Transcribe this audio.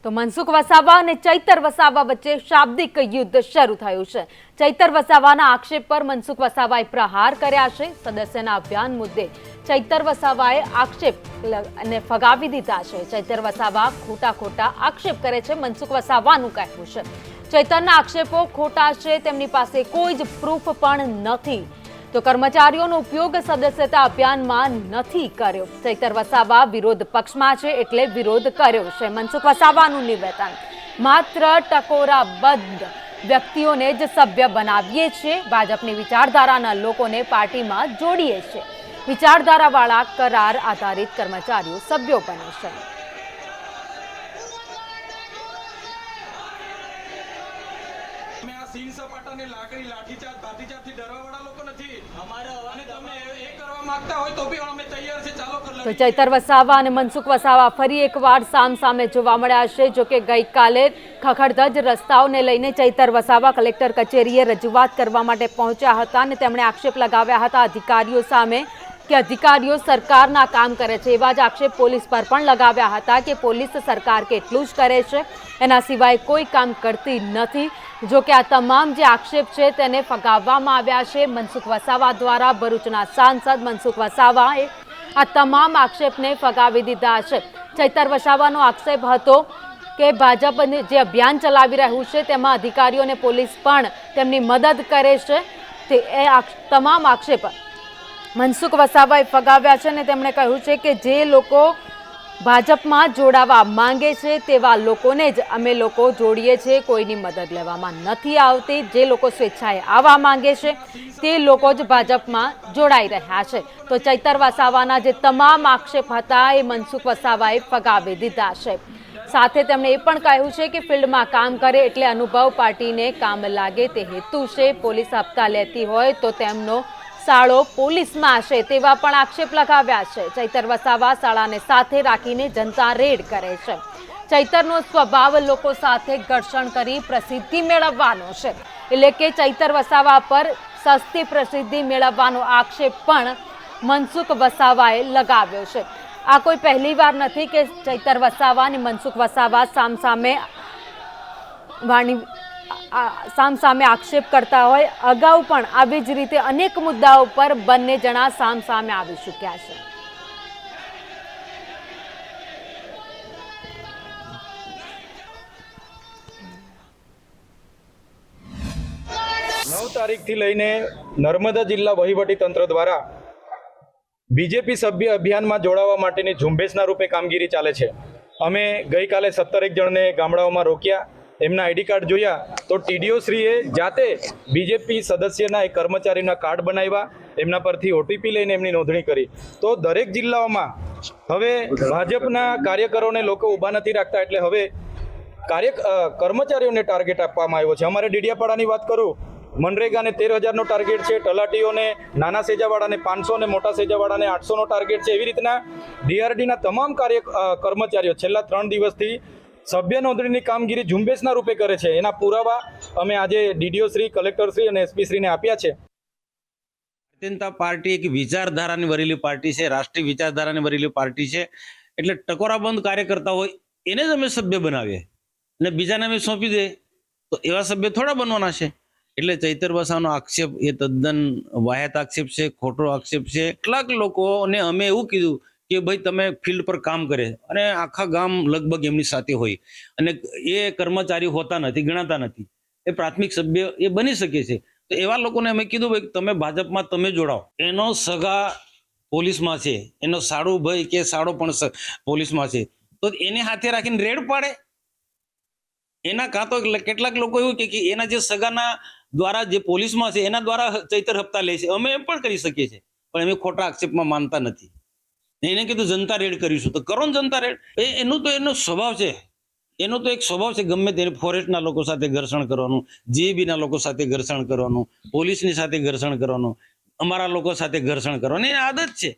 તો મનસુખ વસાવા અને ચૈતર વસાવા વચ્ચે શાબ્દિક યુદ્ધ શરૂ થયું છે। ચૈતર વસાવાના આક્ષેપ પર મનસુખ વસાવાએ પ્રહાર કર્યા છે। સદસ્યના અભિયાન મુદ્દે ચૈતર વસાવાએ આક્ષેપ અને ફગાવી દીધા છે। ચૈતર વસાવા ખોટા આક્ષેપ કરે છે, મનસુખ વસાવાનું કહેવું છે ચૈતરના આક્ષેપો ખોટા છે, તેમની પાસે કોઈ જ પ્રૂફ પણ નથી। તો કર્મચારીઓનો ઉપયોગ સદસ્યતા અભિયાનમાં નથી કર્યો। ચૈતર વસાવા વિરોધ પક્ષમાં છે એટલે વિરોધ કર્યો છે। મનસુખ વસાવાનું નિવેદન, માત્ર ટકોરાબદ્ધ વ્યક્તિઓને જ સભ્ય બનાવીએ છીએ, ભાજપની વિચારધારાના લોકોને પાર્ટીમાં જોડીએ છીએ। વિચારધારાવાળા કરાર આધારિત કર્મચારીઓ સભ્યો બને છે। તો ચૈતર વસાવા અને મનસુખ વસાવા ફરી એકવાર સામસામે જોવા મળ્યા છે। જો કે ગઈકાલે ખખડધજ રસ્તાઓને લઈને ચૈતર વસાવા કલેક્ટર કચેરીએ રજૂઆત કરવા માટે પહોંચ્યા હતા અને તેમણે આક્ષેપ લગાવ્યા હતા અધિકારીઓ સામે કે અધિકારીઓ સરકારના કામ કરે છે। એવા જ આક્ષેપ પોલીસ પર પણ લગાવ્યા હતા કે પોલીસ સરકાર કેટલું જ કરે છે, એના સિવાય કોઈ કામ કરતી નથી। જો કે આ તમામ જે આક્ષેપ છે તેને ફગાવવામાં આવ્યા છે મનસુખ વસાવા દ્વારા। ભરૂચના સાંસદ મનસુખ વસાવાએ આ તમામ આક્ષેપને ફગાવી દીધા છે। ચૈતર વસાવાનો આક્ષેપ હતો કે ભાજપ જે અભિયાન ચલાવી રહ્યું છે તેમાં અધિકારીઓ અને પોલીસ પણ તેમની મદદ કરે છે। તે તમામ આક્ષેપ મનસુખ વસાવાએ ફગાવ્યા છે અને તેમણે કહ્યું છે કે જે લોકો ભાજપમાં જોડાવા માંગે છે તેવા લોકોને જ અમે લોકો જોડીએ છીએ, કોઈની મદદ લેવામાં નથી આવતી। જે લોકો સ્વેચ્છાએ આવવા માંગે છે તે લોકો જ ભાજપમાં જોડાઈ રહ્યા છે। તો ચૈતર વસાવાના જે તમામ આક્ષેપ હતા એ મનસુખ વસાવાએ ફગાવી દીધા છે। સાથે તેમણે એ પણ કહ્યું છે કે ફિલ્ડમાં કામ કરે એટલે અનુભવ પાર્ટીને કામ લાગે તે હેતુ છે। પોલીસ હપ્તા લેતી હોય તો તેમનો શાળો પોલીસમાં છે તેવા પણ આક્ષેપ લગાવ્યા છે। ચૈતર વસાવા શાળાને સાથે રાખીને જનતા રેડ કરે છે। ચૈતરનો સ્વભાવ લોકો સાથે ઘર્ષણ કરી પ્રસિદ્ધિ મેળવવાનો છે, એટલે કે ચૈતર વસાવા પર સસ્તી પ્રસિદ્ધિ મેળવવાનો આક્ષેપ પણ મનસુખ વસાવાએ લગાવ્યો છે। આ કોઈ પહેલી વાર નથી કે ચૈતર વસાવા અને મનસુખ વસાવા સામસામે આક્ષેપ કરતા હોય। અગાઉ પણ આવી જ રીતે અનેક મુદ્દાઓ પર બંને જણા સામસામે આવી ચૂક્યા છે। 9 તારીખથી લઈને નર્મદા જિલ્લા વહીવટી તંત્ર દ્વારા બીજેપી સભ્ય અભિયાનમાં જોડાવા માટેની ઝુંબેશના રૂપે કામગીરી ચાલે છે। અમે ગઈકાલે 17 જણને ગામડાઓમાં રોક્યા, એમના આઈડી કાર્ડ જોયા તો ટીડીઓ શ્રીએ જાતે બીજેપી સદસ્યના એક કર્મચારીના કાર્ડ બનાવ્યા, એમના પરથી ઓટીપી લઈને એમની નોંધણી કરી। તો દરેક જિલ્લાઓમાં હવે ભાજપના કાર્યકરોને લોકો ઊભા નથી રાખતા, એટલે હવે કર્મચારીઓને ટાર્ગેટ આપવામાં આવ્યો છે। અમારે ડીડિયાપાડાની વાત કરું, મનરેગાને 13,000નો ટાર્ગેટ છે, તલાટીઓને નાના સેજાવાળાને 500 ને મોટા સેજાવાળાને 800નો ટાર્ગેટ છે। એવી રીતના ડીઆરડીના તમામ કર્મચારીઓ છેલ્લા 3 દિવસથી સભ્ય નોંધણીની કામગીરી ઝુંબેશના રૂપે કરે છે। એના પુરાવા અમે આજે ડીડીઓ શ્રી, કલેક્ટર શ્રી અને એસપી શ્રીને આપ્યા છે। ભારતીય જનતા પાર્ટી એક વિચારધારાની વરેલી પાર્ટી છે, રાષ્ટ્રીય વિચારધારાની વરેલી પાર્ટી છે। એટલે ટકોરાબંધ કાર્યકર્તા હોય એને જ અમે સભ્ય બનાવીએ અને બીજાને અમે સોંપી દે તો એવા સભ્ય થોડા બનવાના છે। એટલે ચૈતર વસાવાનો આક્ષેપ એ તદ્દન વાહિયાત આક્ષેપ છે, ખોટો આક્ષેપ છે। કેટલાક લોકોને અમે એવું કીધું કે ભાઈ તમે ફિલ્ડ પર કામ કરે અને આખા ગામ લગભગ એમની સાથે હોય અને એ કર્મચારી હોતા નથી, ગણાતા નથી, એ પ્રાથમિક સભ્ય એ બની શકે છે। તો એવા લોકોને અમે કીધું ભાઈ તમે ભાજપમાં તમે જોડાઓ। એનો સગા પોલીસમાં છે, એનો સાડો ભાઈ કે સાડો પણ પોલીસમાં છે, તો એને હાથે રાખીને રેડ પાડે। એના કાં તો કેટલાક લોકો એવું કે એના જે સગાના દ્વારા જે પોલીસમાં છે એના દ્વારા ચૈતર હપ્તા લે છે। અમે એમ પણ કરી શકીએ છીએ, પણ અમે ખોટા આક્ષેપમાં માનતા નથી। એને કીધું જનતા રેડ કરીશું તો કરો ને જનતા રેડ। એનો સ્વભાવ છે, એનો તો એક સ્વભાવ છે ગમે તેને ફોરેસ્ટના લોકો સાથે ઘર્ષણ કરવાનું, જીબીના લોકો સાથે ઘર્ષણ કરવાનું, પોલીસની સાથે ઘર્ષણ કરવાનું, અમારા લોકો સાથે ઘર્ષણ કરવાનું, એ આદત છે।